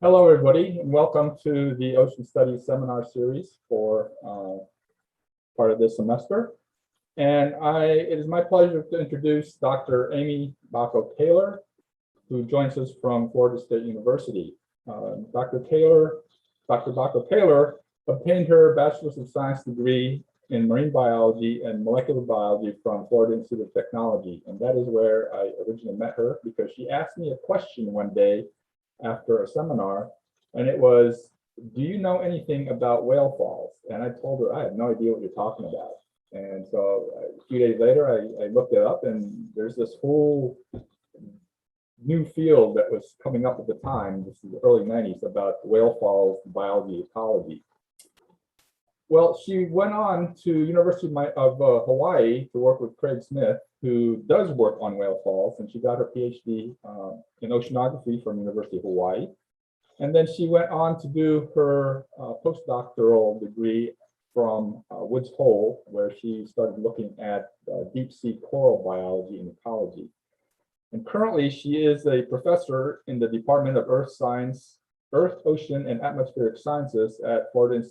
Hello, everybody, and welcome to the Ocean Studies Seminar Series for part of this semester. And it is my pleasure to introduce Dr. Amy Baco-Taylor, who joins us from Florida State University. Dr. Baco-Taylor obtained her Bachelor's of Science degree in Marine Biology and Molecular Biology from Florida Institute of Technology. And that is where I originally met her, because she asked me a question one day after a seminar, and it was, do you know anything about whale falls? And I told her, I have no idea what you're talking about. And so a few days later, I looked it up, and there's this whole new field that was coming up at the time, this is the early 90s, about whale falls biology ecology. Well, she went on to University of Hawaii to work with Craig Smith, who does work on whale falls, and she got her PhD in oceanography from University of Hawaii. And then she went on to do her postdoctoral degree from Woods Hole, where she started looking at deep sea coral biology and ecology. And currently, she is a professor in the Department of Earth Science, Earth, Ocean, and Atmospheric Sciences at Florida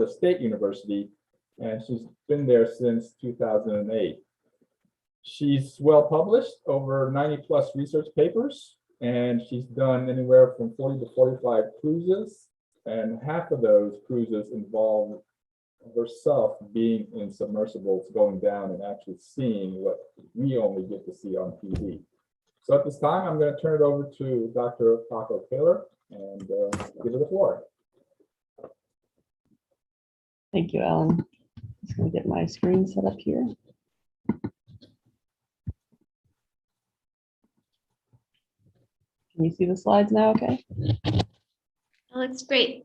State University, and she's been there since 2008. She's well published, over 90 plus research papers, and she's done anywhere from 40 to 45 cruises, and half of those cruises involve herself being in submersibles, going down and actually seeing what we only get to see on TV. So at this time, I'm going to turn it over to Dr. Baco-Taylor and give her the floor. Thank you, Alan. Just going to get my screen set up here. Can you see the slides now? Okay. That looks great.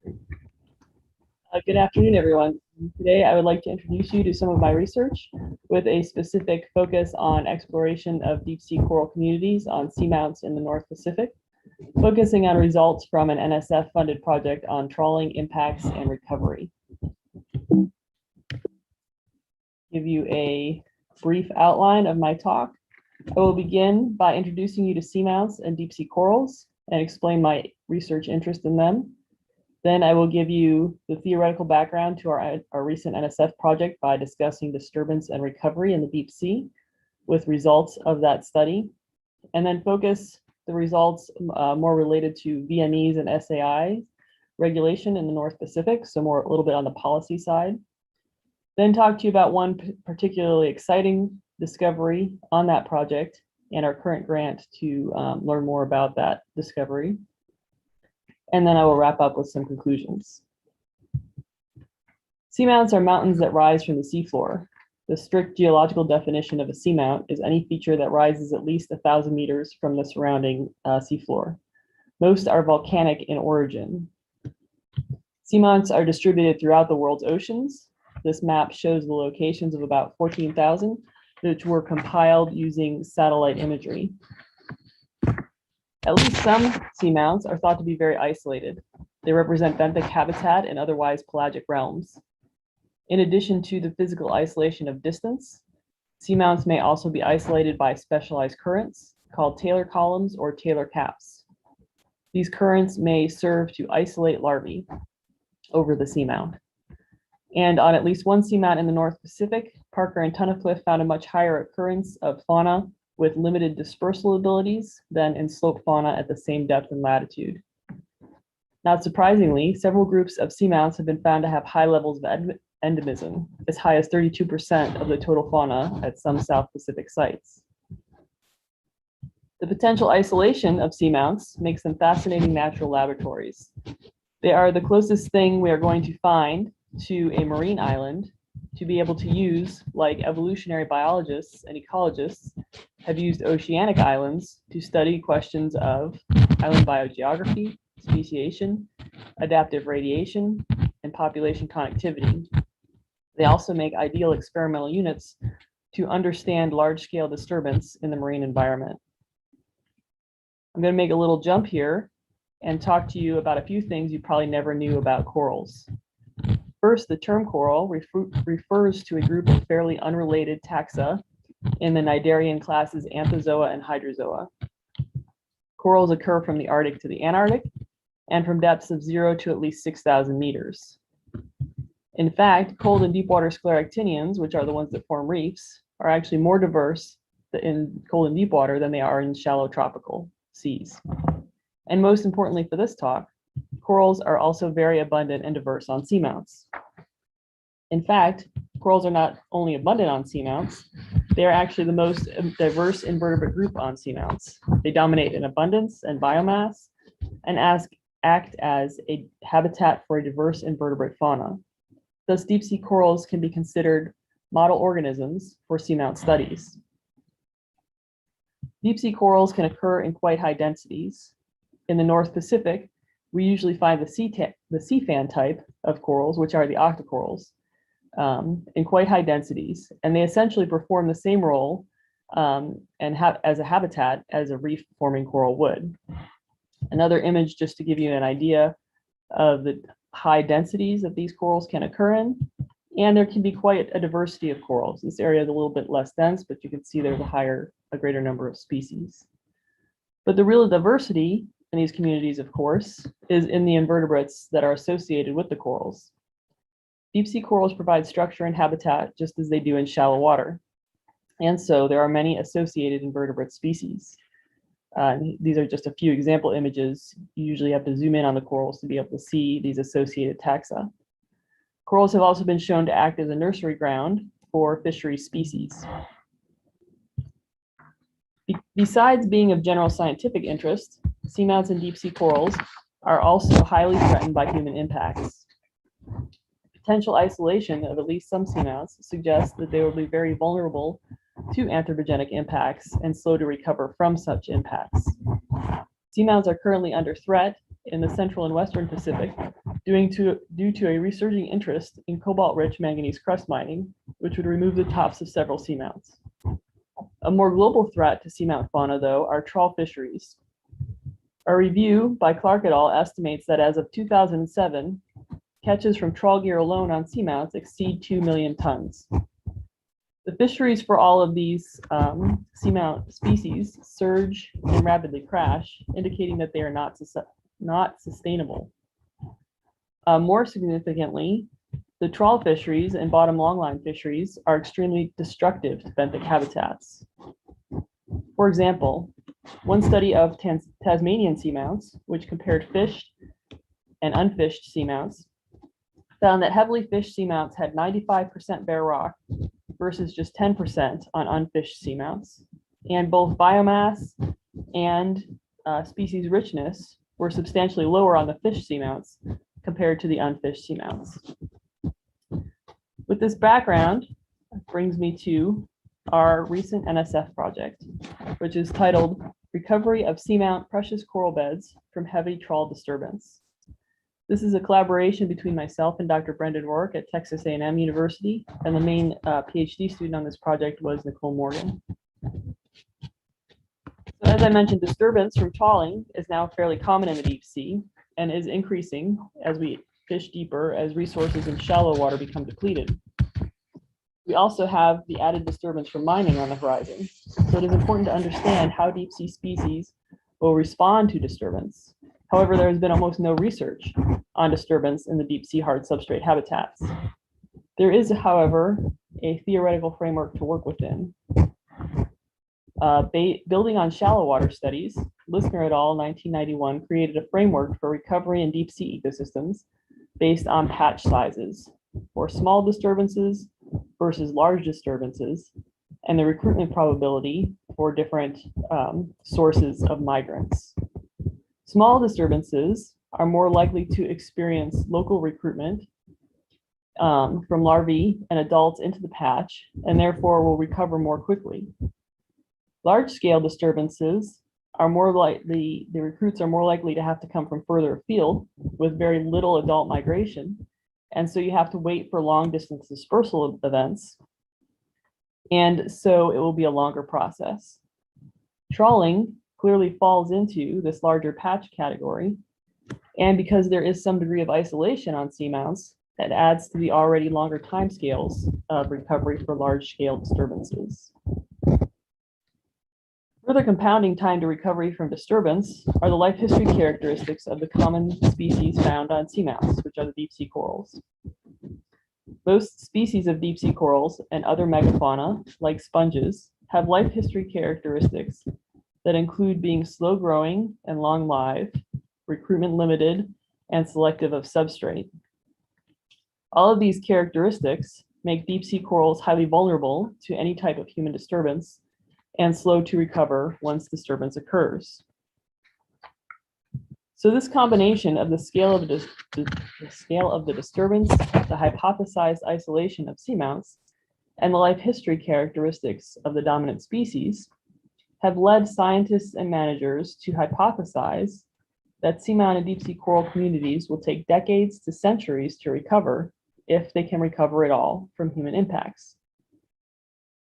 Good afternoon, everyone. Today, I would like to introduce you to some of my research with a specific focus on exploration of deep sea coral communities on seamounts in the North Pacific, focusing on results from an NSF-funded project on trawling impacts and recovery. Give you a brief outline of my talk. I will begin by introducing you to seamounts and deep sea corals and explain my research interest in them. Then I will give you the theoretical background to our recent NSF project by discussing disturbance and recovery in the deep sea with results of that study, and then focus the results more related to VMEs and SAI regulation in the North Pacific, so a little bit on the policy side. Then talk to you about one particularly exciting discovery on that project and our current grant to learn more about that discovery. And then I will wrap up with some conclusions. Seamounts are mountains that rise from the seafloor. The strict geological definition of a seamount is any feature that rises at least 1,000 meters from the surrounding seafloor. Most are volcanic in origin. Seamounts are distributed throughout the world's oceans. This map shows the locations of about 14,000, which were compiled using satellite imagery. At least some seamounts are thought to be very isolated. They represent benthic habitat in otherwise pelagic realms. In addition to the physical isolation of distance, seamounts may also be isolated by specialized currents called Taylor columns or Taylor caps. These currents may serve to isolate larvae over the seamount. And on at least one seamount in the North Pacific, Parker and Tunnicliffe found a much higher occurrence of fauna with limited dispersal abilities than in slope fauna at the same depth and latitude. Not surprisingly, several groups of seamounts have been found to have high levels of endemism, as high as 32% of the total fauna at some South Pacific sites. The potential isolation of seamounts makes them fascinating natural laboratories. They are the closest thing we are going to find to a marine island to be able to use, like evolutionary biologists and ecologists have used oceanic islands to study questions of island biogeography, speciation, adaptive radiation, and population connectivity. They also make ideal experimental units to understand large-scale disturbance in the marine environment. I'm going to make a little jump here and talk to you about a few things you probably never knew about corals. First, the term coral refers to a group of fairly unrelated taxa in the Cnidarian classes Anthozoa and Hydrozoa. Corals occur from the Arctic to the Antarctic and from depths of 0 to at least 6,000 meters. In fact, cold and deep water scleractinians, which are the ones that form reefs, are actually more diverse in cold and deep water than they are in shallow tropical seas. And most importantly for this talk, corals are also very abundant and diverse on seamounts. In fact, corals are not only abundant on seamounts, they are actually the most diverse invertebrate group on seamounts. They dominate in abundance and biomass and act as a habitat for a diverse invertebrate fauna. Thus, deep sea corals can be considered model organisms for seamount studies. Deep sea corals can occur in quite high densities. In the North Pacific, we usually find the sea fan type of corals, which are the octocorals, in quite high densities, and they essentially perform the same role as a habitat as a reef-forming coral would. Another image just to give you an idea of the high densities that these corals can occur in, and there can be quite a diversity of corals. This area is a little bit less dense, but you can see there's a greater number of species. But the real diversity in these communities, of course, is in the invertebrates that are associated with the corals. Deep sea corals provide structure and habitat just as they do in shallow water. And so there are many associated invertebrate species. These are just a few example images. You usually have to zoom in on the corals to be able to see these associated taxa. Corals have also been shown to act as a nursery ground for fishery species. Besides being of general scientific interest, seamounts and deep sea corals are also highly threatened by human impacts. Potential isolation of at least some seamounts suggests that they will be very vulnerable to anthropogenic impacts and slow to recover from such impacts. Seamounts are currently under threat in the central and western Pacific due to a resurging interest in cobalt-rich manganese crust mining, which would remove the tops of several seamounts. A more global threat to seamount fauna, though, are trawl fisheries. A review by Clark et al. Estimates that as of 2007, catches from trawl gear alone on seamounts exceed 2 million tons. The fisheries for all of these seamount species surge and rapidly crash, indicating that they are not sustainable. More significantly, the trawl fisheries and bottom longline fisheries are extremely destructive to benthic habitats. For example, one study of Tasmanian seamounts, which compared fished and unfished seamounts, found that heavily fished seamounts had 95% bare rock versus just 10% on unfished seamounts. And both biomass and species richness were substantially lower on the fished seamounts compared to the unfished seamounts. With this background, brings me to our recent NSF project, which is titled Recovery of Seamount Precious Coral Beds from Heavy Trawl Disturbance. This is a collaboration between myself and Dr. Brendan Rourke at Texas A&M University, and the main PhD student on this project was Nicole Morgan. So as I mentioned, disturbance from trawling is now fairly common in the deep sea and is increasing as we fish deeper as resources in shallow water become depleted. We also have the added disturbance from mining on the horizon. So it is important to understand how deep sea species will respond to disturbance. However, there has been almost no research on disturbance in the deep sea hard substrate habitats. There is, however, a theoretical framework to work within. Building on shallow water studies, Listener et al. 1991 created a framework for recovery in deep sea ecosystems based on patch sizes for small disturbances versus large disturbances and the recruitment probability for different sources of migrants. Small disturbances are more likely to experience local recruitment from larvae and adults into the patch, and therefore will recover more quickly. Large-scale disturbances are more likely, the recruits are more likely to have to come from further afield with very little adult migration, and so you have to wait for long-distance dispersal events, and so it will be a longer process. Trawling clearly falls into this larger patch category. And because there is some degree of isolation on seamounts, that adds to the already longer timescales of recovery for large scale disturbances. Further compounding time to recovery from disturbance are the life history characteristics of the common species found on seamounts, which are the deep sea corals. Most species of deep sea corals and other megafauna, like sponges, have life history characteristics that include being slow growing and long lived, recruitment limited, and selective of substrate. All of these characteristics make deep sea corals highly vulnerable to any type of human disturbance and slow to recover once disturbance occurs. So this combination of the scale of the disturbance, the hypothesized isolation of seamounts, and the life history characteristics of the dominant species have led scientists and managers to hypothesize that seamount and deep sea coral communities will take decades to centuries to recover, if they can recover at all, from human impacts.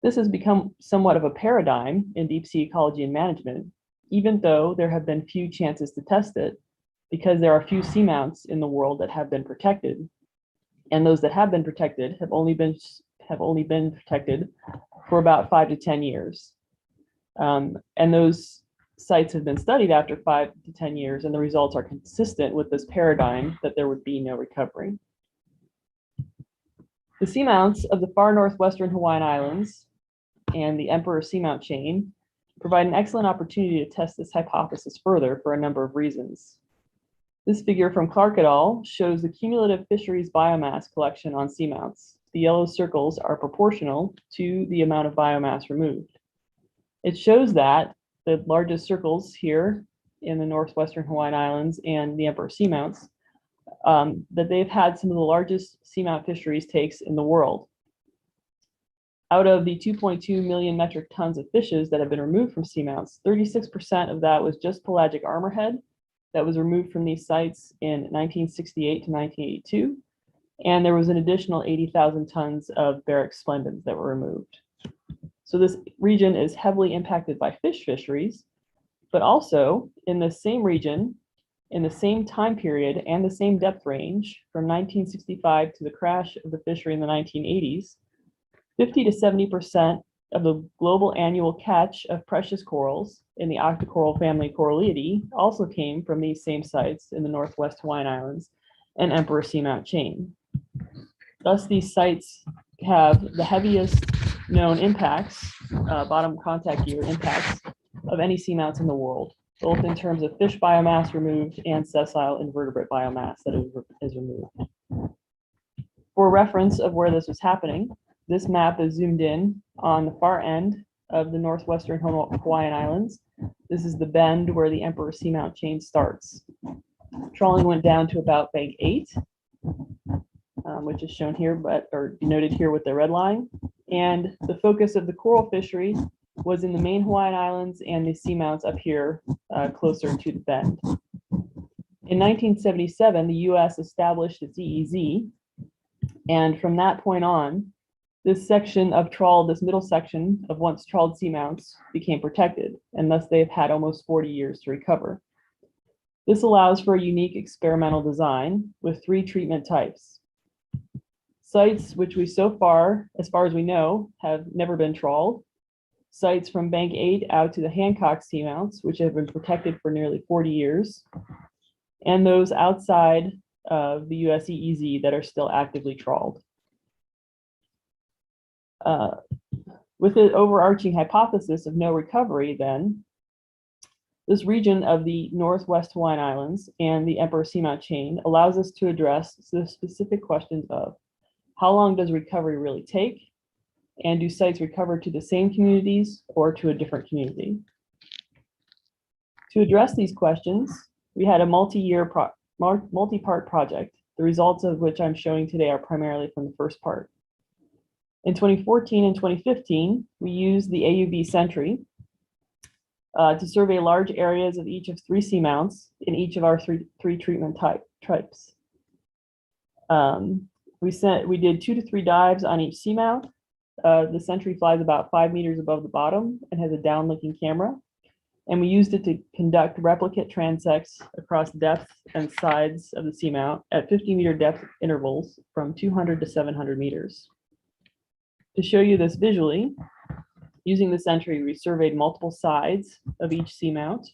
This has become somewhat of a paradigm in deep sea ecology and management, even though there have been few chances to test it, because there are few seamounts in the world that have been protected, and those that have been protected have only been protected for about 5 to 10 years. And those sites have been studied after 5 to 10 years, and the results are consistent with this paradigm that there would be no recovery. The seamounts of the far northwestern Hawaiian Islands and the Emperor Seamount chain provide an excellent opportunity to test this hypothesis further for a number of reasons. This figure from Clark et al. Shows the cumulative fisheries biomass collection on seamounts. The yellow circles are proportional to the amount of biomass removed. It shows that the largest circles here in the northwestern Hawaiian Islands and the Emperor Seamounts, that they've had some of the largest seamount fisheries takes in the world. Out of the 2.2 million metric tons of fishes that have been removed from seamounts, 36% of that was just pelagic armorhead that was removed from these sites in 1968 to 1982. And there was an additional 80,000 tons of Barrick splendens that were removed. So this region is heavily impacted by fish fisheries, but also in the same region, in the same time period and the same depth range from 1965 to the crash of the fishery in the 1980s, 50 to 70% of the global annual catch of precious corals in the octocoral family Coralliidae also came from these same sites in the Northwest Hawaiian Islands and Emperor Seamount chain. Thus, these sites have the heaviest known impacts, bottom contact gear impacts, of any seamounts in the world, both in terms of fish biomass removed and sessile invertebrate biomass that is removed. For reference of where this was happening, this map is zoomed in on the far end of the northwestern Hawaiian Islands. This is the bend where the Emperor Seamount chain starts. Trawling went down to about bank 8, which is shown here, or denoted here with the red line. And the focus of the coral fishery was in the main Hawaiian Islands and the seamounts up here closer to the bend. In 1977, the US established its EEZ, and from that point on, this section of trawl, this middle section of once trawled seamounts became protected, and thus they've had almost 40 years to recover. This allows for a unique experimental design with 3 treatment types. Sites which we so far, as far as we know, have never been trawled. Sites from bank 8 out to the Hancock seamounts, which have been protected for nearly 40 years. And those outside of the US EEZ that are still actively trawled. With the overarching hypothesis of no recovery, then, this region of the Northwest Hawaiian Islands and the Emperor Seamount chain allows us to address the specific questions of how long does recovery really take, and do sites recover to the same communities or to a different community? To address these questions, we had a multi-part project, the results of which I'm showing today are primarily from the first part. In 2014 and 2015, we used the AUV Sentry to survey large areas of each of 3 seamounts in each of our three treatment types. We did 2 to 3 dives on each seamount. The Sentry flies about 5 meters above the bottom and has a down-looking camera. And we used it to conduct replicate transects across depth and sides of the seamount at 50-meter depth intervals from 200 to 700 meters. To show you this visually, Using the Sentry, we surveyed multiple sides of each seamount.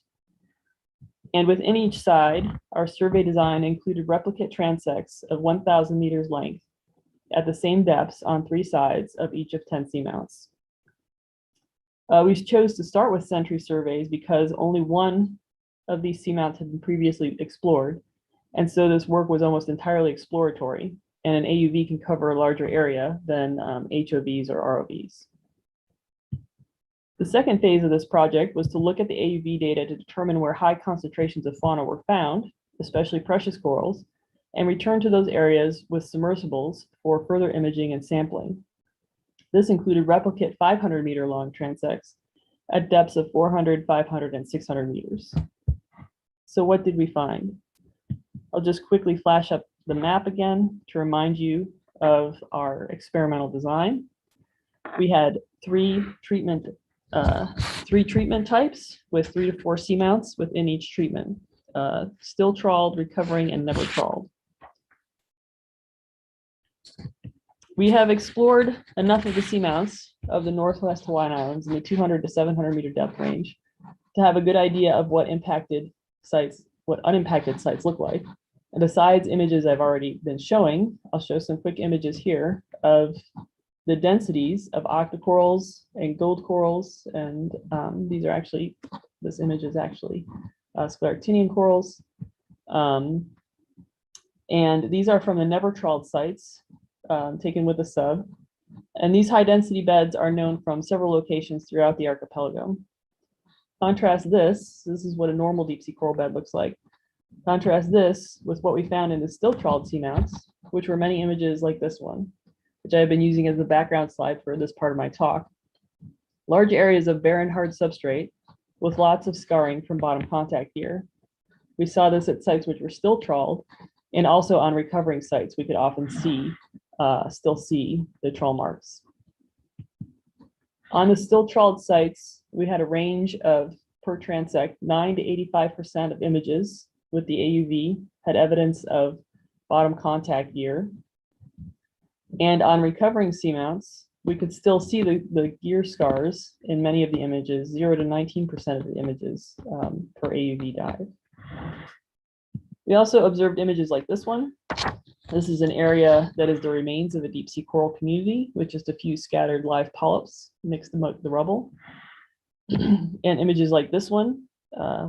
And within each side, our survey design included replicate transects of 1,000 meters length at the same depths on 3 sides of each of 10 seamounts. We chose to start with Sentry surveys because only one of these seamounts had been previously explored. And so this work was almost entirely exploratory, and an AUV can cover a larger area than HOVs or ROVs. The second phase of this project was to look at the AUV data to determine where high concentrations of fauna were found, especially precious corals, and return to those areas with submersibles for further imaging and sampling. This included replicate 500-meter long transects at depths of 400, 500, and 600 meters. So what did we find? I'll just quickly flash up the map again to remind you of our experimental design. We had three treatment types with 3 to 4 seamounts within each treatment, still trawled, recovering, and never trawled. We have explored enough of the seamounts of the Northwest Hawaiian Islands in the 200 to 700 meter depth range to have a good idea of what unimpacted sites look like. And besides images I've already been showing, I'll show some quick images here of the densities of octocorals and gold corals, and this image is actually scleractinian corals. And these are from the never trawled sites taken with a sub. And these high density beds are known from several locations throughout the archipelago. Contrast this is what a normal deep sea coral bed looks like. Contrast this with what we found in the still trawled seamounts, which were many images like this one, which I've been using as the background slide for this part of my talk. Large areas of barren hard substrate with lots of scarring from bottom contact gear. We saw this at sites which were still trawled, and also on recovering sites we could often still see the trawl marks. On the still trawled sites, we had a range of, per transect, 9 to 85% of images with the AUV had evidence of bottom contact gear. And on recovering seamounts, we could still see the gear scars in many of the images, 0 to 19% of the images per AUV dive. We also observed images like this one. This is an area that is the remains of a deep sea coral community with just a few scattered live polyps mixed among the rubble. And images like this one,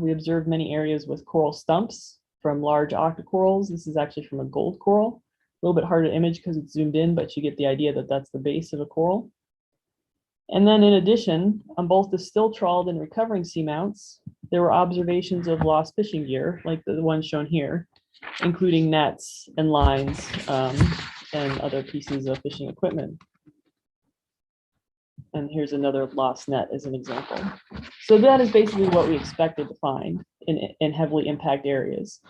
we observed many areas with coral stumps from large octocorals. This is actually from a gold coral. A little bit hard to image because it's zoomed in, but you get the idea that that's the base of a coral. And then in addition, on both the still trawled and recovering seamounts, there were observations of lost fishing gear, like the one shown here, including nets and lines and other pieces of fishing equipment. And here's another lost net as an example. So that is basically what we expected to find in heavily impacted areas.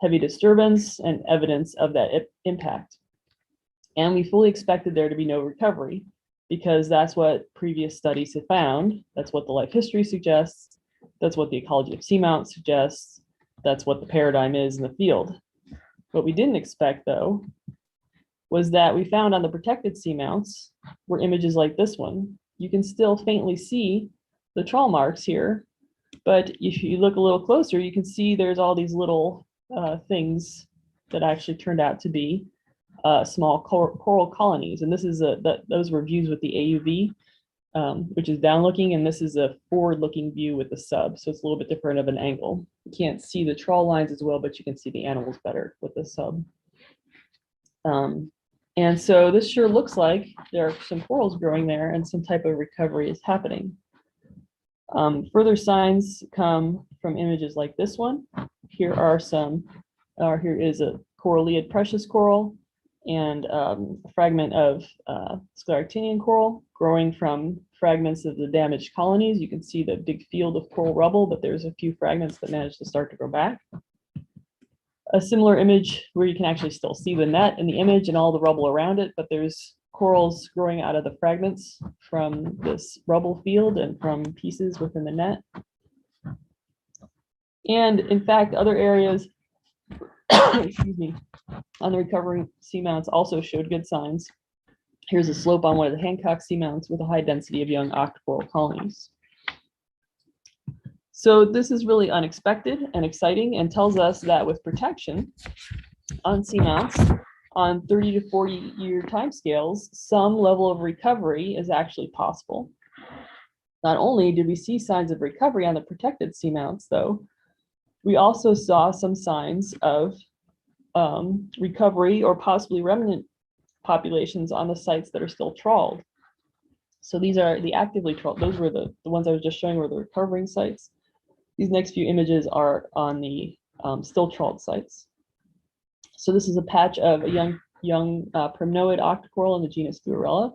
Heavy disturbance and evidence of that impact. And we fully expected there to be no recovery because that's what previous studies have found. That's what the life history suggests. That's what the ecology of seamounts suggests. That's what the paradigm is in the field. What we didn't expect, though, was that we found on the protected seamounts were images like this one. You can still faintly see the trawl marks here, but if you look a little closer, you can see there's all these little things that actually turned out to be small coral colonies. And this is those were views with the AUV, which is down looking, and this is a forward looking view with the sub. So it's a little bit different of an angle. You can't see the trawl lines as well, but you can see the animals better with the sub. And so this sure looks like there are some corals growing there and some type of recovery is happening. Further signs come from images like this one. Here is a coralliid precious coral and a fragment of scleractinian coral growing from fragments of the damaged colonies. You can see the big field of coral rubble, but there's a few fragments that managed to start to grow back. A similar image where you can actually still see the net in the image and all the rubble around it, but there's corals growing out of the fragments from this rubble field and from pieces within the net. And in fact, other areas, excuse me, on the recovering seamounts also showed good signs. Here's a slope on one of the Hancock Seamounts with a high density of young octocoral colonies. So this is really unexpected and exciting and tells us that with protection on seamounts on 30 to 40 year timescales, some level of recovery is actually possible. Not only did we see signs of recovery on the protected seamounts, though, we also saw some signs of recovery or possibly remnant populations on the sites that are still trawled. So these are the actively trawled. Those were the ones I was just showing were the recovering sites. These next few images are on the still trawled sites. So this is a patch of a young primnoid octocoral in the genus Thuarella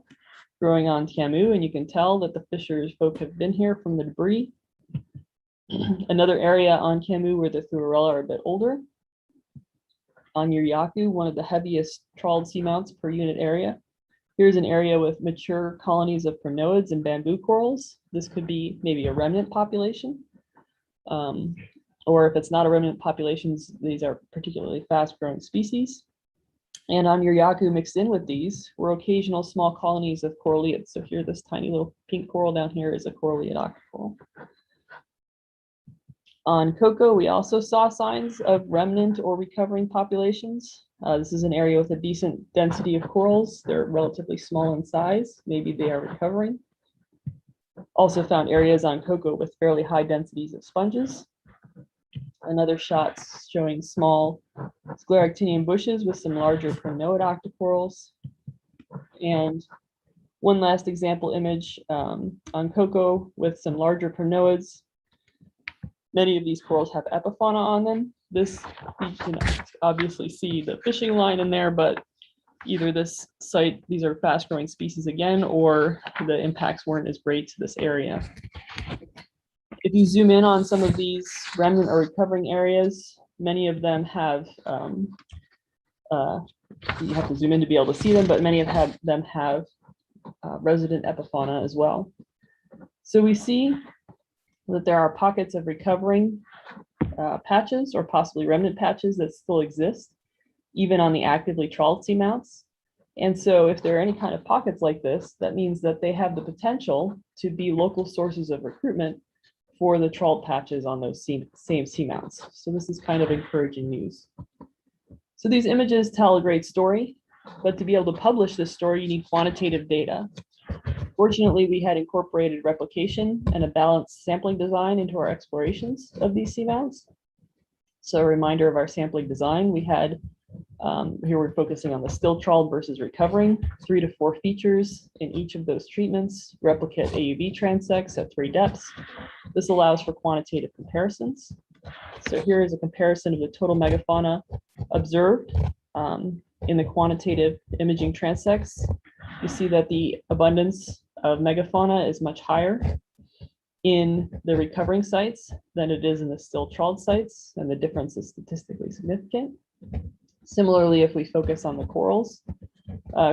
growing on Tiamu, and you can tell that the fishers folk have been here from the debris. Another area on Tiamu where the Thuarella are a bit older. On Yuryaku, one of the heaviest trawled seamounts per unit area. Here's an area with mature colonies of primnoids and bamboo corals. This could be maybe a remnant population. Or if it's not a remnant populations, these are particularly fast-growing species. And on Yuryaku, mixed in with these, were occasional small colonies of coralliids. So here, this tiny little pink coral down here is a coralliid octocoral. On Koko, we also saw signs of remnant or recovering populations. This is an area with a decent density of corals. They're relatively small in size. Maybe they are recovering. Also found areas on Koko with fairly high densities of sponges. Another shot showing small scleractinian bushes with some larger primnoid octocorals. And one last example image on Koko with some larger primnoids. Many of these corals have epifauna on them. This, you can obviously see the fishing line in there, but either this site, these are fast growing species again, or the impacts weren't as great to this area. If you zoom in on some of these remnant or recovering areas, many of them have, you have to zoom in to be able to see them, but many of them have resident epifauna as well. So we see that there are pockets of recovering patches or possibly remnant patches that still exist, even on the actively trawled seamounts. And so if there are any kind of pockets like this, that means that they have the potential to be local sources of recruitment for the trawled patches on those same seamounts. So this is kind of encouraging news. So these images tell a great story, but to be able to publish this story, you need quantitative data. Fortunately, we had incorporated replication and a balanced sampling design into our explorations of these seamounts. So a reminder of our sampling design, we had, here we're focusing on the still trawled versus recovering, 3 to 4 features in each of those treatments, replicate AUV transects at 3 depths. This allows for quantitative comparisons. So here is a comparison of the total megafauna observed in the quantitative imaging transects. You see that the abundance of megafauna is much higher in the recovering sites than it is in the still trawled sites, and the difference is statistically significant. Similarly, if we focus on the corals,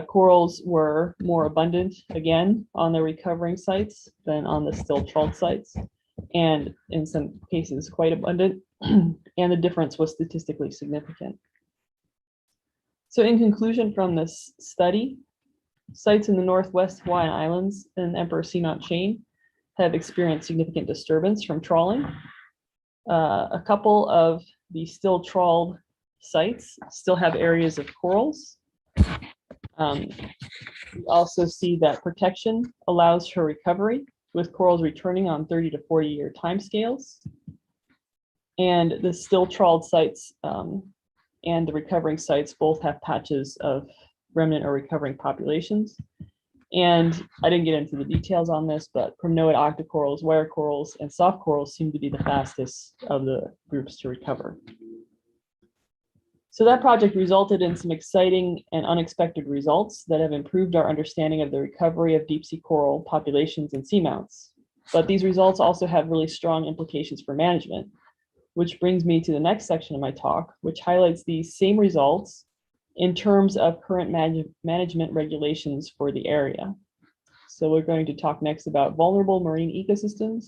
corals were more abundant again on the recovering sites than on the still trawled sites, and in some cases quite abundant, and the difference was statistically significant. So in conclusion from this study, sites in the Northwest Hawaiian Islands and Emperor Seamount chain have experienced significant disturbance from trawling. A couple of the still trawled sites still have areas of corals. We also see that protection allows for recovery, with corals returning on 30 to 40 year timescales. And the still trawled sites and the recovering sites both have patches of remnant or recovering populations. And I didn't get into the details on this, but primnoid octocorals, wire corals, and soft corals seem to be the fastest of the groups to recover. So that project resulted in some exciting and unexpected results that have improved our understanding of the recovery of deep sea coral populations and seamounts. But these results also have really strong implications for management, which brings me to the next section of my talk, which highlights these same results in terms of current management regulations for the area. So we're going to talk next about vulnerable marine ecosystems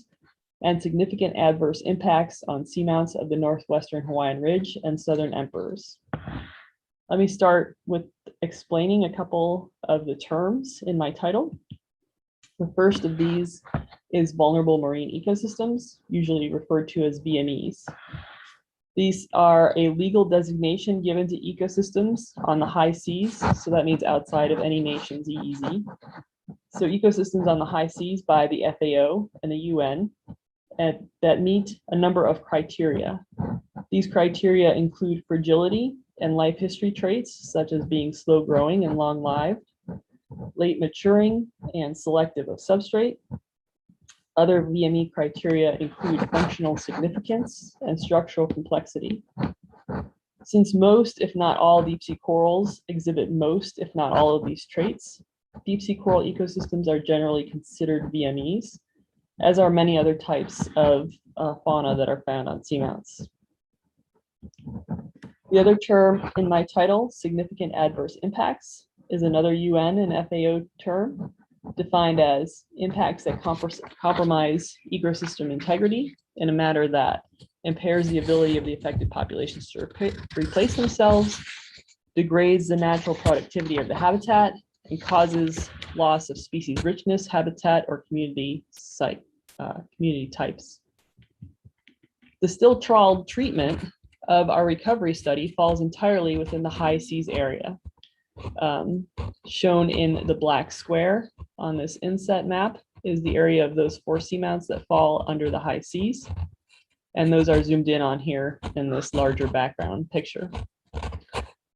and significant adverse impacts on seamounts of the northwestern Hawaiian Ridge and southern emperors. Let me start with explaining a couple of the terms in my title. The first of these is vulnerable marine ecosystems, usually referred to as VMEs. These are a legal designation given to ecosystems on the high seas, so that means outside of any nation's EEZ. So ecosystems on the high seas by the FAO and the UN and that meet a number of criteria. These criteria include fragility and life history traits, such as being slow growing and long lived, late maturing and selective of substrate. Other VME criteria include functional significance and structural complexity. Since most, if not all, deep sea corals exhibit most, if not all, of these traits, deep sea coral ecosystems are generally considered VMEs, as are many other types of fauna that are found on seamounts. The other term in my title, significant adverse impacts, is another UN and FAO term, defined as impacts that compromise ecosystem integrity in a manner that impairs the ability of the affected populations to replace themselves, degrades the natural productivity of the habitat, and causes loss of species richness, habitat, or community types. The still trawled treatment of our recovery study falls entirely within the high seas area. Shown in the black square on this inset map is the area of those 4 seamounts that fall under the high seas. And those are zoomed in on here in this larger background picture.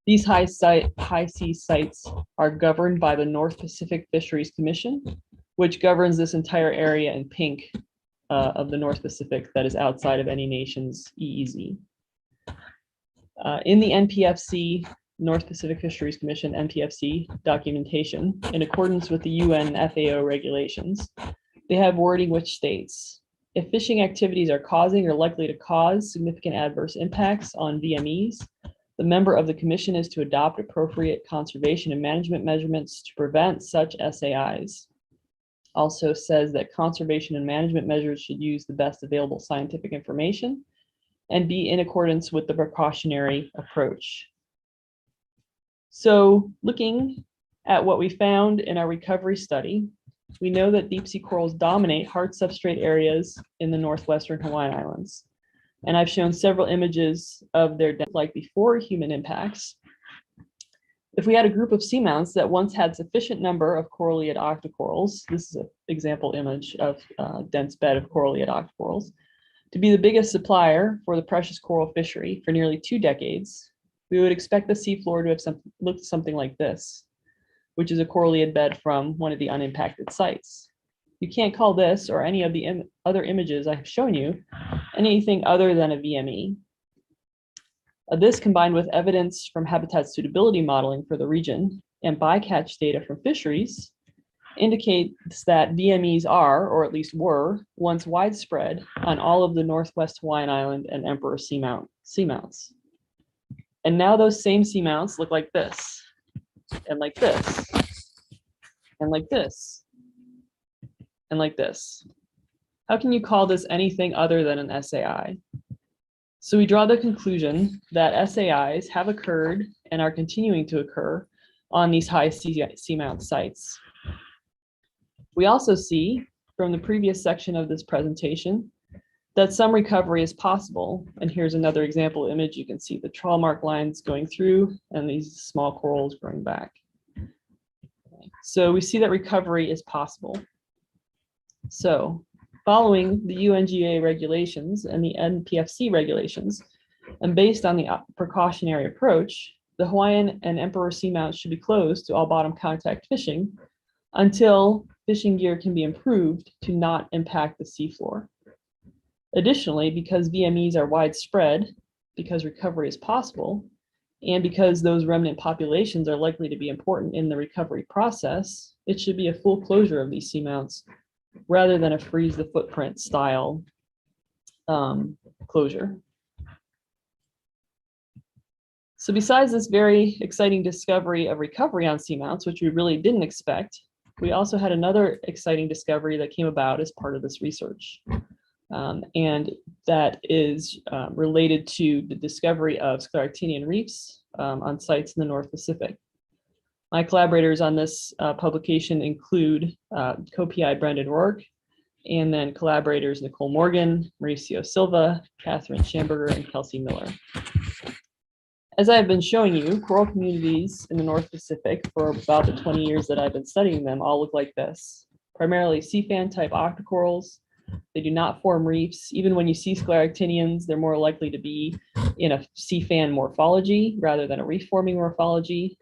These high sea sites are governed by the North Pacific Fisheries Commission, which governs this entire area in pink of the North Pacific that is outside of any nation's EEZ. In the NPFC, North Pacific Fisheries Commission, NPFC documentation, in accordance with the UN FAO regulations, they have wording which states, if fishing activities are causing or likely to cause significant adverse impacts on VMEs, the member of the commission is to adopt appropriate conservation and management measurements to prevent such SAIs. Also says that conservation and management measures should use the best available scientific information and be in accordance with the precautionary approach. So looking at what we found in our recovery study, we know that deep sea corals dominate hard substrate areas in the northwestern Hawaiian Islands. And I've shown several images of their death like before human impacts. If we had a group of seamounts that once had sufficient number of coralliid octocorals, this is an example image of a dense bed of coralliid octocorals, to be the biggest supplier for the precious coral fishery for nearly 2 decades, we would expect the seafloor to have looked something like this, which is a coralliid bed from one of the unimpacted sites. You can't call this or any of the other images I have shown you anything other than a VME. This, combined with evidence from habitat suitability modeling for the region and bycatch data from fisheries, indicates that VMEs are, or at least were, once widespread on all of the Northwest Hawaiian Island and Emperor seamounts. And now those same seamounts look like this, and like this, and like this, and like this. How can you call this anything other than an SAI? So we draw the conclusion that SAIs have occurred and are continuing to occur on these high seamount sites. We also see from the previous section of this presentation that some recovery is possible. And here's another example image. You can see the trawl mark lines going through and these small corals growing back. So we see that recovery is possible. So following the UNGA regulations and the NPFC regulations, and based on the precautionary approach, the Hawaiian and Emperor seamounts should be closed to all bottom contact fishing until fishing gear can be improved to not impact the seafloor. Additionally, because VMEs are widespread, because recovery is possible, and because those remnant populations are likely to be important in the recovery process, it should be a full closure of these seamounts rather than a freeze the footprint style closure. So besides this very exciting discovery of recovery on seamounts, which we really didn't expect, we also had another exciting discovery that came about as part of this research. And that is related to the discovery of scleractinian reefs on sites in the North Pacific. My collaborators on this publication include co-PI Brendan Rourke, and then collaborators Nicole Morgan, Mauricio Silva, Catherine Schamberger, and Kelsey Miller. As I've been showing you, coral communities in the North Pacific for about the 20 years that I've been studying them all look like this. Primarily sea fan type octocorals. They do not form reefs. Even when you see scleractinians, they're more likely to be in a sea fan morphology rather than a reef forming morphology.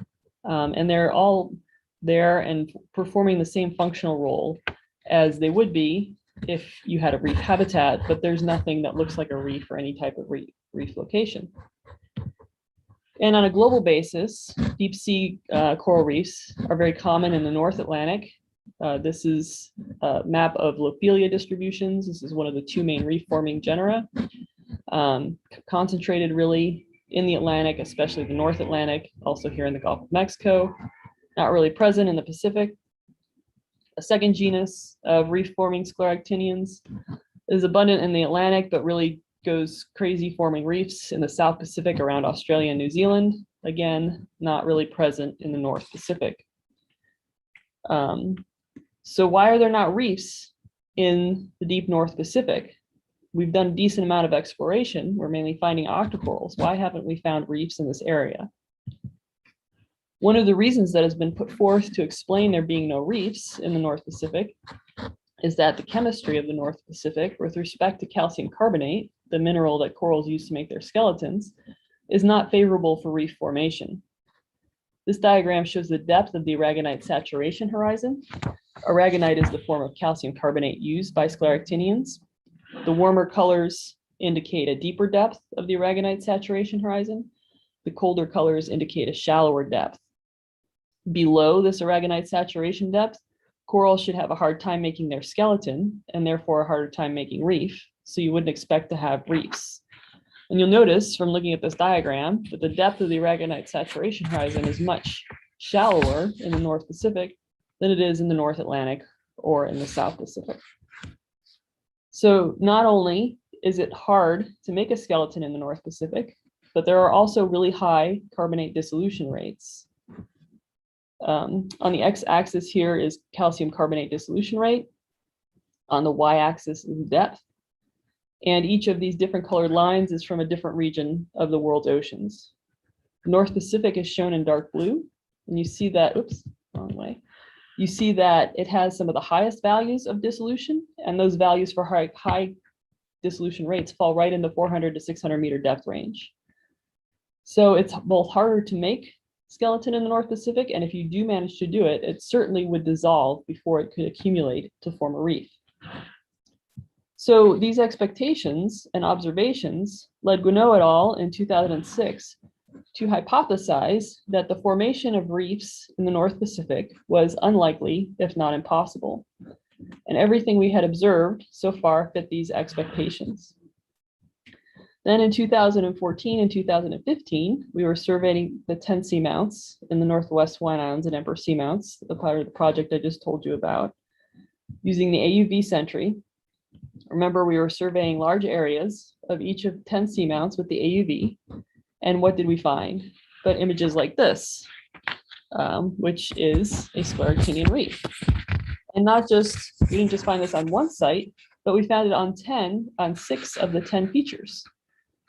And they're all there and performing the same functional role as they would be if you had a reef habitat, but there's nothing that looks like a reef or any type of reef location. And on a global basis, deep sea coral reefs are very common in the North Atlantic. This is a map of Lopelia distributions. This is one of the two main reef forming genera, concentrated really in the Atlantic, especially the North Atlantic, also here in the Gulf of Mexico, not really present in the Pacific. A second genus of reef forming scleractinians is abundant in the Atlantic, but really goes crazy forming reefs in the South Pacific around Australia and New Zealand. Again, not really present in the North Pacific. So why are there not reefs in the deep North Pacific? We've done a decent amount of exploration. We're mainly finding octocorals. Why haven't we found reefs in this area? One of the reasons that has been put forth to explain there being no reefs in the North Pacific is that the chemistry of the North Pacific with respect to calcium carbonate, the mineral that corals use to make their skeletons, is not favorable for reef formation. This diagram shows the depth of the aragonite saturation horizon. Aragonite is the form of calcium carbonate used by scleractinians. The warmer colors indicate a deeper depth of the aragonite saturation horizon. The colder colors indicate a shallower depth. Below this aragonite saturation depth, coral should have a hard time making their skeleton and therefore a harder time making reef. So you wouldn't expect to have reefs. And you'll notice from looking at this diagram that the depth of the aragonite saturation horizon is much shallower in the North Pacific than it is in the North Atlantic or in the South Pacific. So not only is it hard to make a skeleton in the North Pacific, but there are also really high carbonate dissolution rates. On the x-axis here is calcium carbonate dissolution rate. On the y-axis is depth. And each of these different colored lines is from a different region of the world's oceans. The North Pacific is shown in dark blue, and you see that, oops, wrong way. You see that it has some of the highest values of dissolution, and those values for high dissolution rates fall right in the 400 to 600 meter depth range. So it's both harder to make skeleton in the North Pacific, and if you do manage to do it, it certainly would dissolve before it could accumulate to form a reef. So these expectations and observations led Guinot et al. In 2006 to hypothesize that the formation of reefs in the North Pacific was unlikely, if not impossible. And everything we had observed so far fit these expectations. Then in 2014 and 2015, we were surveying the 10 seamounts in the Northwest Hawaiian Islands and Emperor Seamounts, the part of the project I just told you about, using the AUV Sentry. Remember, we were surveying large areas of each of 10 seamounts with the AUV. And what did we find? But images like this, which is a scleractinian reef. And not just, we didn't just find this on one site, but we found it on 6 of the 10 features.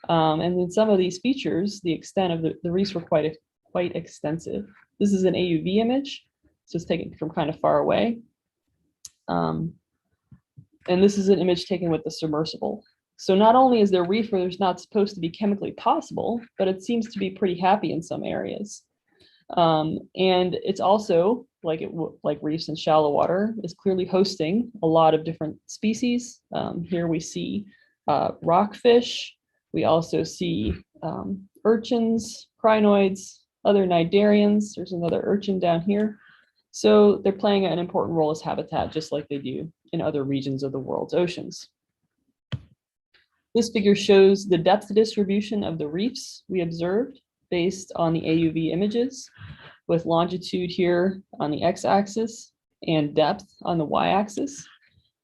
And in some of these features, the extent of the reefs were quite extensive. This is an AUV image, so it's taken from kind of far away. And this is an image taken with the submersible. So not only is there reef where there's not supposed to be chemically possible, but it seems to be pretty happy in some areas. And it's also, like reefs in shallow water, is clearly hosting a lot of different species. Here we see rockfish. We also see urchins, crinoids, other cnidarians. There's another urchin down here. So they're playing an important role as habitat, just like they do in other regions of the world's oceans. This figure shows the depth distribution of the reefs we observed based on the AUV images, with longitude here on the x-axis and depth on the y-axis.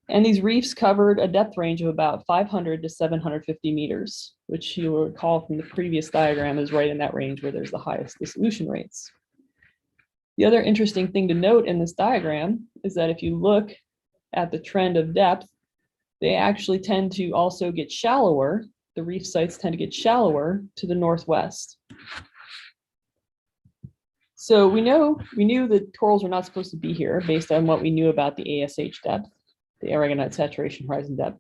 And these reefs covered a depth range of about 500 to 750 meters, which you will recall from the previous diagram is right in that range where there's the highest dissolution rates. The other interesting thing to note in this diagram is that if you look at the trend of depth, they actually tend to also get shallower. The reef sites tend to get shallower to the northwest. So we knew that corals were not supposed to be here based on what we knew about the ASH depth, the aragonite saturation horizon depth.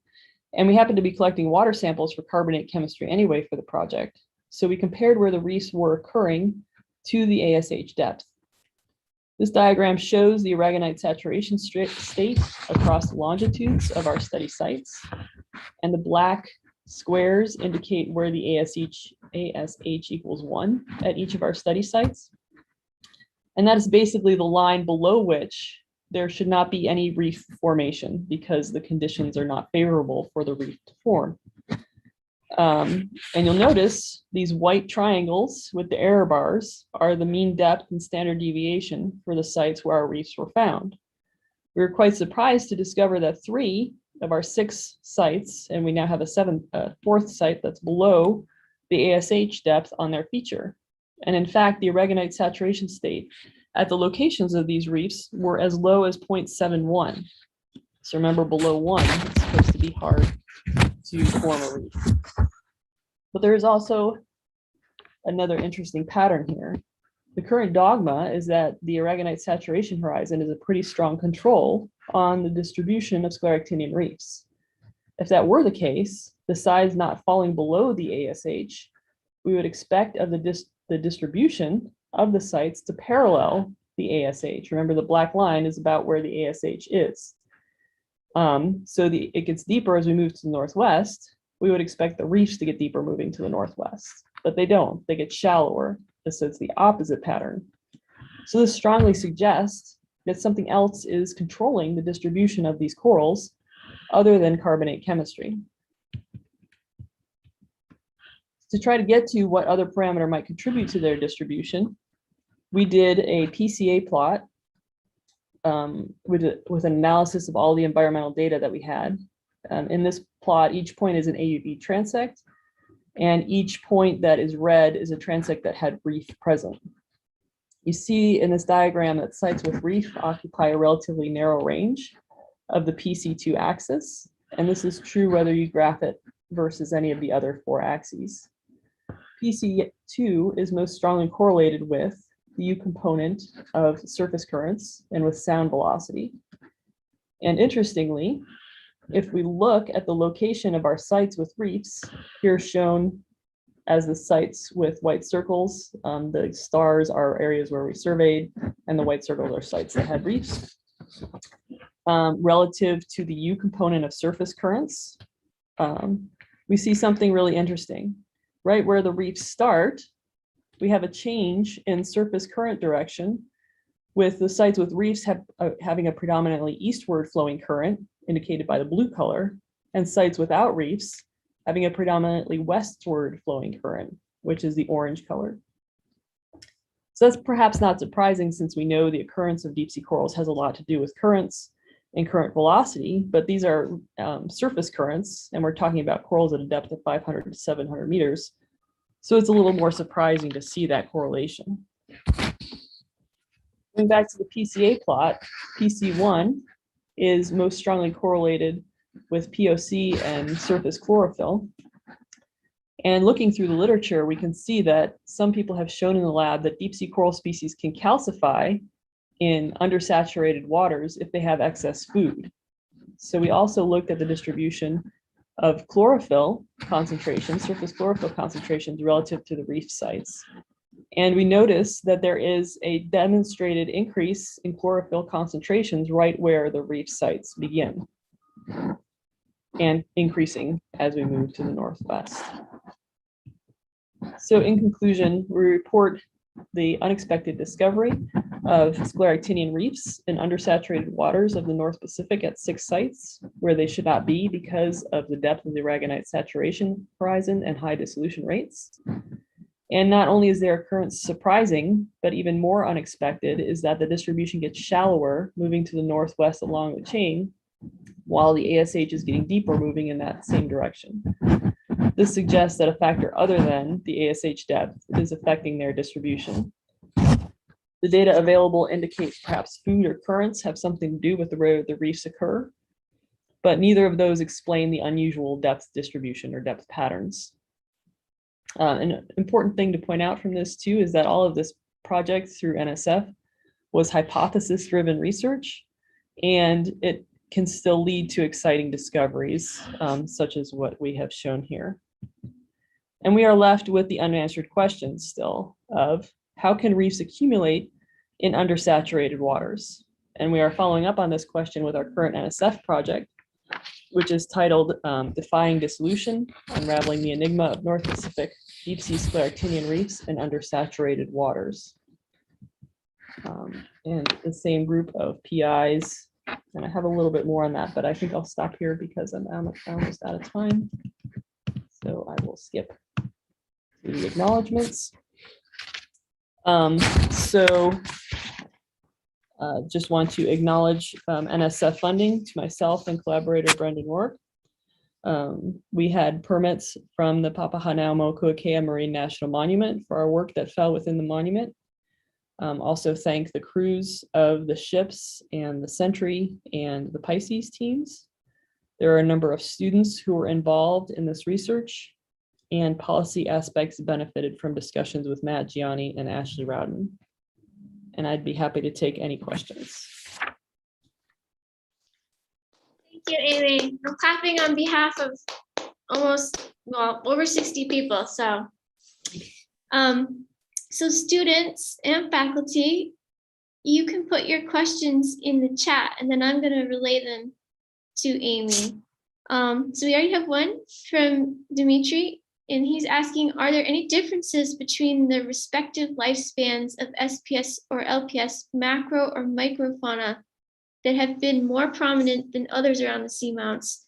And we happened to be collecting water samples for carbonate chemistry anyway for the project. So we compared where the reefs were occurring to the ASH depth. This diagram shows the aragonite saturation state across the longitudes of our study sites. And the black squares indicate where the ASH equals 1 at each of our study sites. And that is basically the line below which there should not be any reef formation because the conditions are not favorable for the reef to form. And you'll notice these white triangles with the error bars are the mean depth and standard deviation for the sites where our reefs were found. We were quite surprised to discover that 3 of our 6 sites, and we now have a fourth site that's below the ASH depth on their feature. And in fact, the aragonite saturation state at the locations of these reefs were as low as 0.71. So remember, below 1, it's supposed to be hard to form a reef. But there is also another interesting pattern here. The current dogma is that the aragonite saturation horizon is a pretty strong control on the distribution of scleractinian reefs. If that were the case, the size not falling below the ASH, we would expect of the distribution of the sites to parallel the ASH. Remember, the black line is about where the ASH is. So it gets deeper as we move to the northwest. We would expect the reefs to get deeper moving to the northwest, but they don't. They get shallower. So it's the opposite pattern. So this strongly suggests that something else is controlling the distribution of these corals other than carbonate chemistry. To try to get to what other parameter might contribute to their distribution, we did a PCA plot with an analysis of all the environmental data that we had. In this plot, each point is an AUV transect, and each point that is red is a transect that had reef present. You see in this diagram that sites with reef occupy a relatively narrow range of the PC2 axis, and this is true whether you graph it versus any of the other 4 axes. PC2 is most strongly correlated with the U component of surface currents and with sound velocity. And interestingly, if we look at the location of our sites with reefs, here shown as the sites with white circles, the stars are areas where we surveyed, and the white circles are sites that had reefs. Relative to the U component of surface currents, we see something really interesting. Right where the reefs start, we have a change in surface current direction, with the sites with reefs having a predominantly eastward flowing current, indicated by the blue color, and sites without reefs having a predominantly westward flowing current, which is the orange color. So that's perhaps not surprising, since we know the occurrence of deep sea corals has a lot to do with currents and current velocity, but these are surface currents, and we're talking about corals at a depth of 500 to 700 meters. So it's a little more surprising to see that correlation. Going back to the PCA plot, PC1 is most strongly correlated with POC and surface chlorophyll. And looking through the literature, we can see that some people have shown in the lab that deep sea coral species can calcify in undersaturated waters if they have excess food. So we also looked at the distribution of chlorophyll concentrations, surface chlorophyll concentrations relative to the reef sites. And we noticed that there is a demonstrated increase in chlorophyll concentrations right where the reef sites begin, and increasing as we move to the northwest. So in conclusion, we report the unexpected discovery of scleractinian reefs in undersaturated waters of the North Pacific at 6 sites where they should not be because of the depth of the aragonite saturation horizon and high dissolution rates. And not only is their occurrence surprising, but even more unexpected is that the distribution gets shallower moving to the northwest along the chain, while the ASH is getting deeper moving in that same direction. This suggests that a factor other than the ASH depth is affecting their distribution. The data available indicates perhaps food or currents have something to do with the way the reefs occur, but neither of those explain the unusual depth distribution or depth patterns. An important thing to point out from this too is that all of this project through NSF was hypothesis-driven research, and it can still lead to exciting discoveries, such as what we have shown here. And we are left with the unanswered questions still of how can reefs accumulate in undersaturated waters? And we are following up on this question with our current NSF project, which is titled Defying Dissolution, Unraveling the Enigma of North Pacific Deep Sea Scleractinian Reefs in Undersaturated Waters. And the same group of PIs, and I have a little bit more on that, but I think I'll stop here because I'm almost out of time. So I will skip the acknowledgements. Just want to acknowledge NSF funding to myself and collaborator Brendan Rourke. We had permits from the Papahanaumokuakea Marine National Monument for our work that fell within the monument. Also thank the crews of the ships and the Sentry and the Pisces teams. There are a number of students who were involved in this research, and policy aspects benefited from discussions with Matt Gianni and Ashley Rowden. And I'd be happy to take any questions. Thank you, Amy. I'm clapping on behalf of over 60 people. So students and faculty, you can put your questions in the chat and then I'm going to relay them to Amy. So we already have one from Dimitri, and he's asking, are there any differences between the respective lifespans of SPS or LPS macro or microfauna that have been more prominent than others around the seamounts?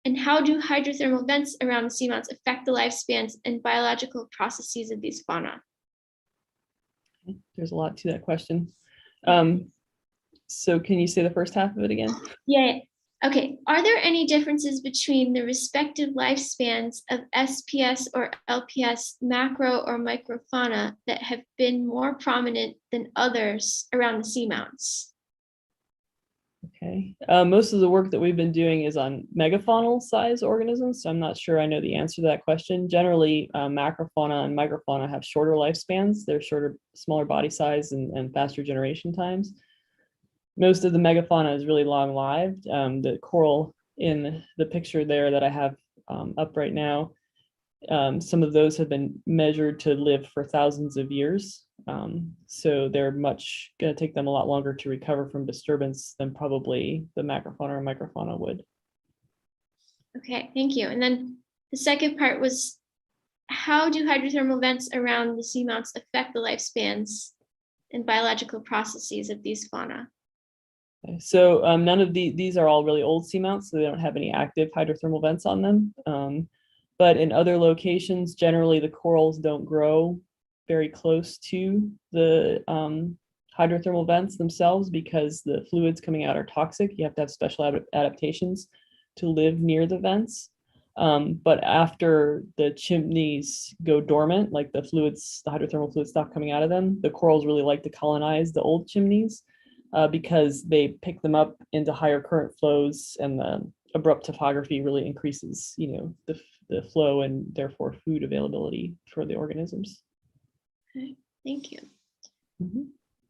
And how do hydrothermal vents around the seamounts affect the lifespans and biological processes of these fauna? There's a lot to that question. So can you say the first half of it again? Yeah. Okay. Are there any differences between the respective lifespans of SPS or LPS macro or microfauna that have been more prominent than others around the seamounts? Okay. Most of the work that we've been doing is on megafaunal size organisms, so I'm not sure I know the answer to that question. Generally, macrofauna and microfauna have shorter lifespans. They're shorter, smaller body size and faster generation times. Most of the megafauna is really long-lived. The coral in the picture there that I have up right now, some of those have been measured to live for thousands of years. So they're going to take them a lot longer to recover from disturbance than probably the macrofauna or microfauna would. Okay, thank you. And then the second part was, how do hydrothermal vents around the seamounts affect the lifespans and biological processes of these fauna? Okay, so none of these are all really old seamounts, so they don't have any active hydrothermal vents on them. But in other locations, generally the corals don't grow very close to the hydrothermal vents themselves because the fluids coming out are toxic. You have to have special adaptations to live near the vents. But after the chimneys go dormant, like the hydrothermal fluids stop coming out of them, the corals really like to colonize the old chimneys because they pick them up into higher current flows, and the abrupt topography really increases, the flow and therefore food availability for the organisms. Okay, thank you. Mm-hmm.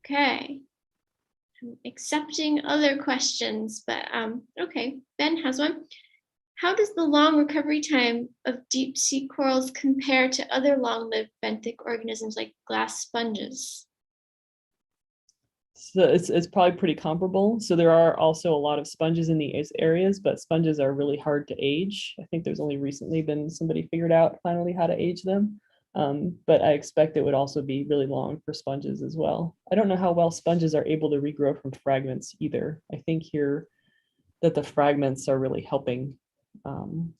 Okay, I'm accepting other questions, but okay, Ben has one. How does the long recovery time of deep sea corals compare to other long-lived benthic organisms like glass sponges? So it's probably pretty comparable. So there are also a lot of sponges in these areas, but sponges are really hard to age. I think there's only recently been somebody figured out finally how to age them. But I expect it would also be really long for sponges as well. I don't know how well sponges are able to regrow from fragments either. I think here that the fragments are really helping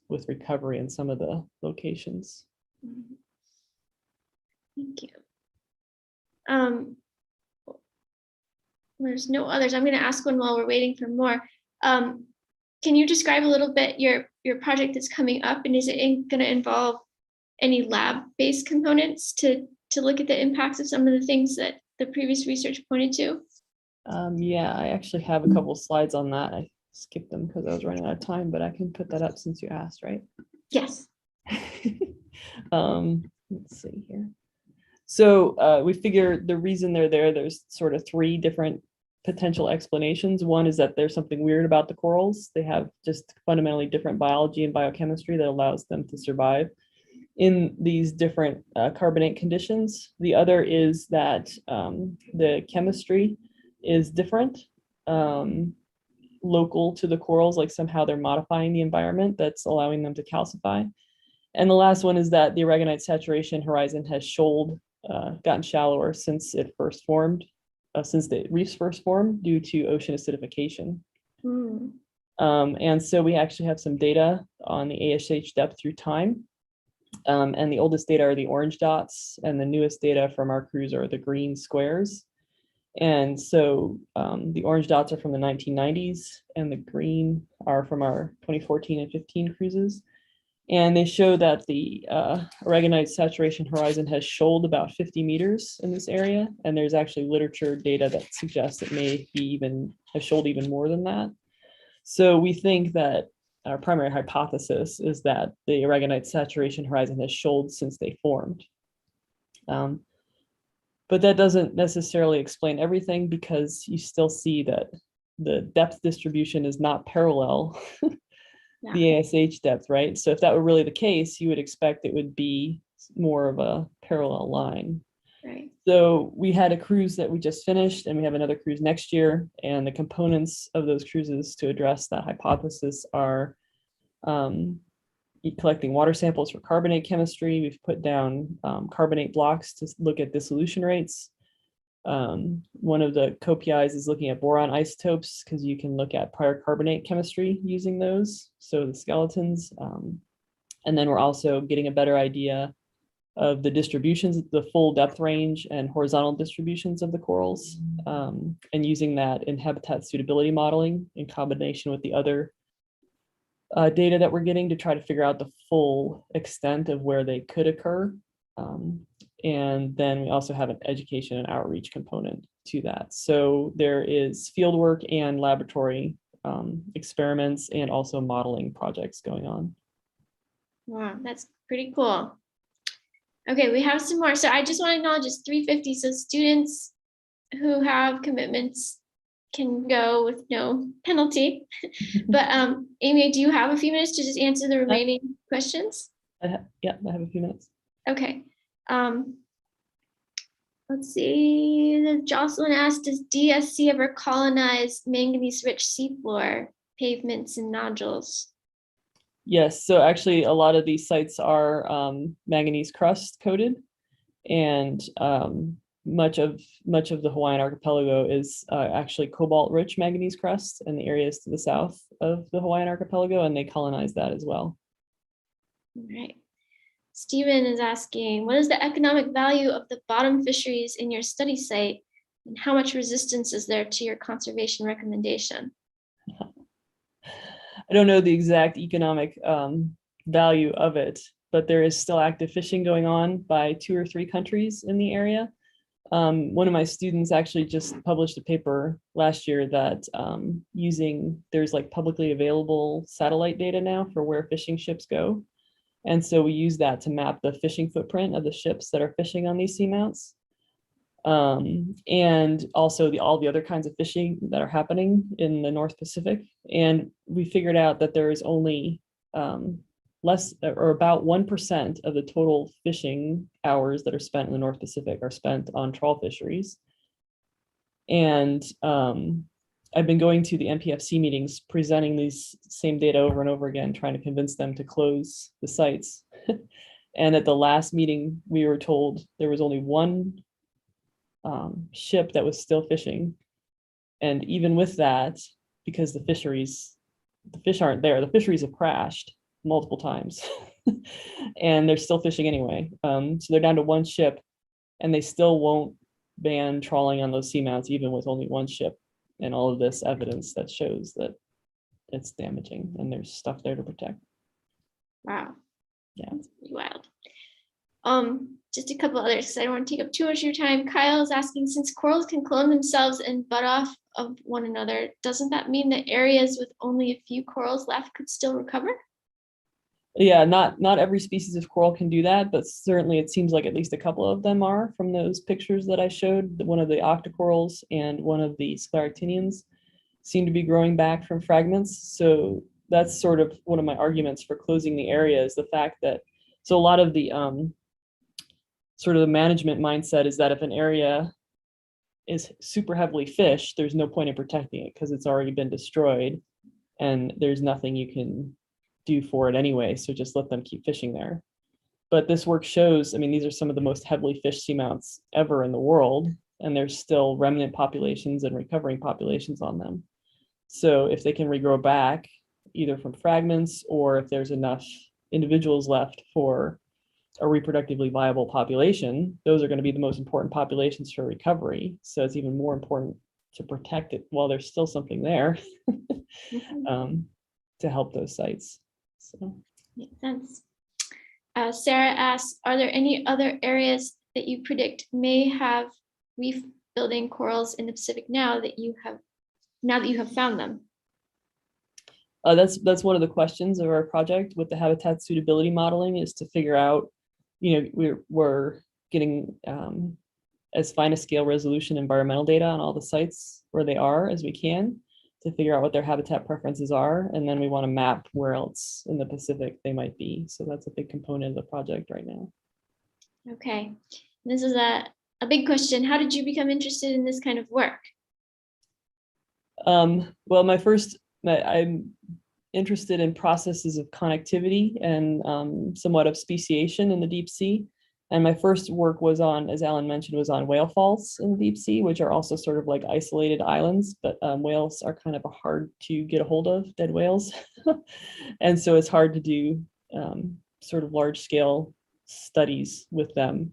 with recovery in some of the locations. Thank you. There's no others. I'm going to ask one while we're waiting for more. Can you describe a little bit your project that's coming up, and is it going to involve any lab-based components to look at the impacts of some of the things that the previous research pointed to? Yeah, I actually have a couple slides on that. I skipped them because I was running out of time, but I can put that up since you asked, right? Yes. Let's see here. So we figure the reason they're there, there's sort of three different potential explanations. One is that there's something weird about the corals. They have just fundamentally different biology and biochemistry that allows them to survive in these different carbonate conditions. The other is that the chemistry is different, local to the corals, like somehow they're modifying the environment that's allowing them to calcify. And the last one is that the aragonite saturation horizon has gotten shallower since it first formed, since the reefs first formed due to ocean acidification. And so we actually have some data on the ASH depth through time. And the oldest data are the orange dots, and the newest data from our cruise are the green squares. And so the orange dots are from the 1990s, and the green are from our 2014 and 15 cruises. And they show that the aragonite saturation horizon has shoaled about 50 meters in this area. And there's actually literature data that suggests it may be have shoaled even more than that. So we think that our primary hypothesis is that the aragonite saturation horizon has shoaled since they formed. But that doesn't necessarily explain everything, because you still see that the depth distribution is not parallel the ASH depth, right? So if that were really the case, you would expect it would be more of a parallel line. Right. So we had a cruise that we just finished, and we have another cruise next year. And the components of those cruises to address that hypothesis are collecting water samples for carbonate chemistry. We've put down carbonate blocks to look at dissolution rates. One of the co-PIs is looking at boron isotopes, because you can look at prior carbonate chemistry using those, so the skeletons. And then we're also getting a better idea of the distributions, the full depth range and horizontal distributions of the corals, and using that in habitat suitability modeling in combination with the other data that we're getting to try to figure out the full extent of where they could occur. And then we also have an education and outreach component to that. So there is fieldwork and laboratory experiments and also modeling projects going on. Wow, that's pretty cool. Okay, we have some more. So I just want to acknowledge it's 3:50. So students who have commitments can go with no penalty. But Amy, do you have a few minutes to just answer the remaining questions? Yeah, I have a few minutes. Okay. Let's see. Jocelyn asked, does DSC ever colonize manganese-rich seafloor pavements and nodules? Yes, so actually a lot of these sites are manganese crust coated, and much of the Hawaiian archipelago is actually cobalt-rich manganese crust in the areas to the south of the Hawaiian archipelago, and they colonize that as well. All right. Stephen is asking, what is the economic value of the bottom fisheries in your study site, and how much resistance is there to your conservation recommendation? I don't know the exact economic value of it, but there is still active fishing going on by 2 or 3 countries in the area. One of my students actually just published a paper last year that there's like publicly available satellite data now for where fishing ships go. And so we use that to map the fishing footprint of the ships that are fishing on these seamounts. And also all the other kinds of fishing that are happening in the North Pacific. And we figured out that there is only less or about 1% of the total fishing hours that are spent in the North Pacific are spent on trawl fisheries. And I've been going to the NPFC meetings, presenting these same data over and over again, trying to convince them to close the sites. And at the last meeting, we were told there was only one ship that was still fishing. And even with that, because the fish aren't there, the fisheries have crashed multiple times and they're still fishing anyway. So they're down to one ship, and they still won't ban trawling on those seamounts, even with only one ship, and all of this evidence that shows that it's damaging and there's stuff there to protect. Wow. Yeah. That's pretty wild. just a couple others because I don't want to take up too much of your time. Kyle is asking, since corals can clone themselves and butt off of one another, doesn't that mean that areas with only a few corals left could still recover? Yeah, not every species of coral can do that, but certainly it seems like at least a couple of them are from those pictures that I showed. One of the octocorals and one of the scleractinians seem to be growing back from fragments. So that's sort of one of my arguments for closing the area, is the fact that, so a lot of the sort of the management mindset is that if an area is super heavily fished, there's no point in protecting it because it's already been destroyed and there's nothing you can do for it anyway. So just let them keep fishing there. But this work shows, I mean, these are some of the most heavily fished seamounts ever in the world, and there's still remnant populations and recovering populations on them. So if they can regrow back, either from fragments or if there's enough individuals left for a reproductively viable population, those are going to be the most important populations for recovery. So it's even more important to protect it while there's still something there to help those sites. So makes sense. Sarah asks, are there any other areas that you predict may have reef building corals in the Pacific now that you have found them? That's one of the questions of our project with the habitat suitability modeling, is to figure out, you know, we're getting as fine a scale resolution environmental data on all the sites where they are as we can to figure out what their habitat preferences are. And then we want to map where else in the Pacific they might be. So that's a big component of the project right now. Okay, this is a big question. How did you become interested in this kind of work? Well, I'm interested in processes of connectivity and somewhat of speciation in the deep sea. And my first work was on, as Alan mentioned, was on whale falls in the deep sea, which are also sort of like isolated islands, but whales are kind of hard to get a hold of, dead whales. And so it's hard to do sort of large scale studies with them.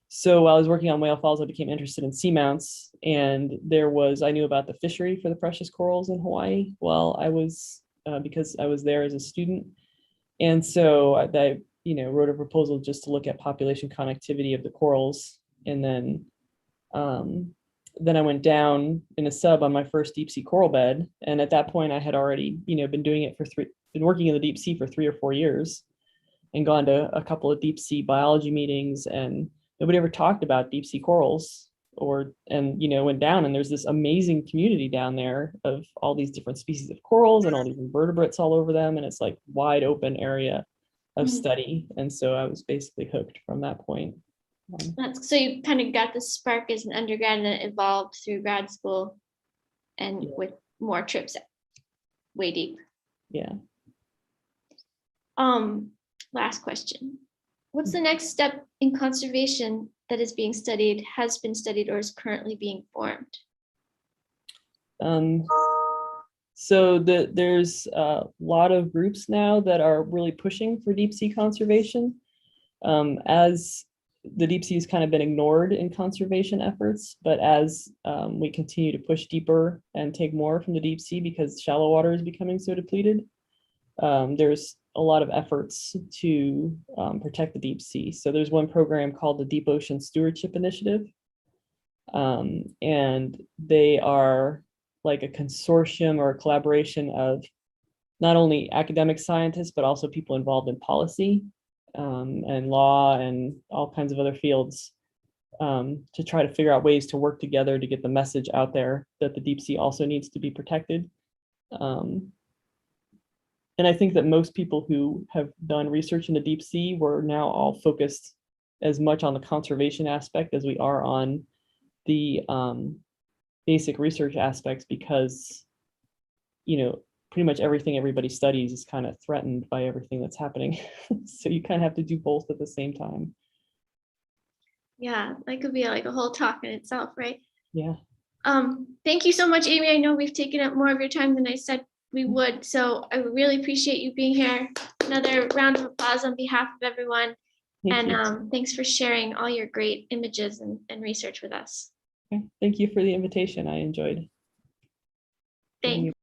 So while I was working on whale falls, I became interested in seamounts, and I knew about the fishery for the precious corals in Hawaii while I was, because I was there as a student. And so I wrote a proposal just to look at population connectivity of the corals. And then I went down in a sub on my first deep sea coral bed. And at that point I had already, been doing it been working in the deep sea for 3 or 4 years and gone to a couple of deep sea biology meetings, and nobody ever talked about deep sea corals went down, and there's this amazing community down there of all these different species of corals and all these invertebrates all over them. And it's like wide open area of study. And so I was basically hooked from that point. So you kind of got the spark as an undergrad, and then it evolved through grad school and with more trips way deep. Yeah. Last question. What's the next step in conservation that is being studied, has been studied, or is currently being formed? So there's a lot of groups now that are really pushing for deep sea conservation. As the deep sea has kind of been ignored in conservation efforts, but as we continue to push deeper and take more from the deep sea because shallow water is becoming so depleted, there's a lot of efforts to protect the deep sea. So there's one program called the Deep Ocean Stewardship Initiative. And they are like a consortium or a collaboration of not only academic scientists, but also people involved in policy and law and all kinds of other fields to try to figure out ways to work together to get the message out there that the deep sea also needs to be protected. And I think that most people who have done research in the deep sea were now all focused as much on the conservation aspect as we are on the basic research aspects, because, pretty much everything everybody studies is kind of threatened by everything that's happening. So you kind of have to do both at the same time. Yeah, that could be like a whole talk in itself, right? Yeah. Thank you so much, Amy. I know we've taken up more of your time than I said we would, so I really appreciate you being here. Another round of applause on behalf of everyone. Thanks for sharing all your great images and research with us. Okay. Thank you for the invitation. I enjoyed. Thanks.